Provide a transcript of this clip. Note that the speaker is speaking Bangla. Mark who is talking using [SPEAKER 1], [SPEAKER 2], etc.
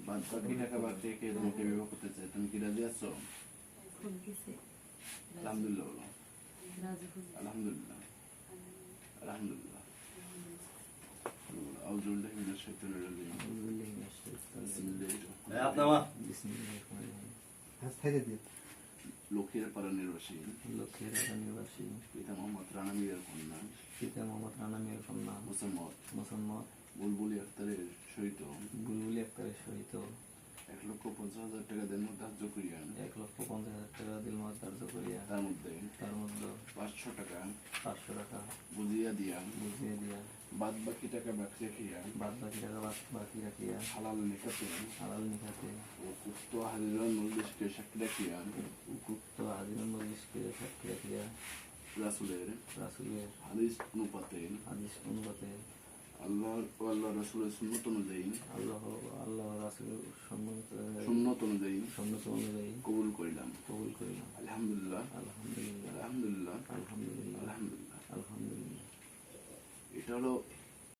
[SPEAKER 1] বাদ বাকি টাকা বাকি রেখে তোমাকে বিবাহ করতে চাই, তুমি কি রাজি আছো? আলহামদুলিল্লাহ বলো। আলহামদুলিল্লাহ আলহামদুলিল্লাহ। আউযু বিল্লাহি মিনাশ শাইতানির রাজিম। লক্ষ্মীরপাড়া নিবাসী পিতা মোহাম্মদ রানা মিয়ার কন্যা মোসাম্মদ বুলবুলি আক্তারের সহিত 1,50,000 টাকা দেনমত ধার্য করিয়া তার মধ্যে 500 টাকা বুঝিয়া দিয়া বাদ বাকি টাকা বাকি রাখিয়া হালাল নিকাতে উক্ত হাজিরান মজলিসকে সাক্ষী রাখিয়া রাসূলের হাদিস অনুপাতে আল্লাহ ও আল্লাহ রাসূলের সুন্নত অনুযায়ী কবুল করিলাম। আলহামদুলিল্লাহ আলহামদুলিল্লাহ আলহামদুলিল্লাহ আলহামদুলিল্লাহ। এটা হলো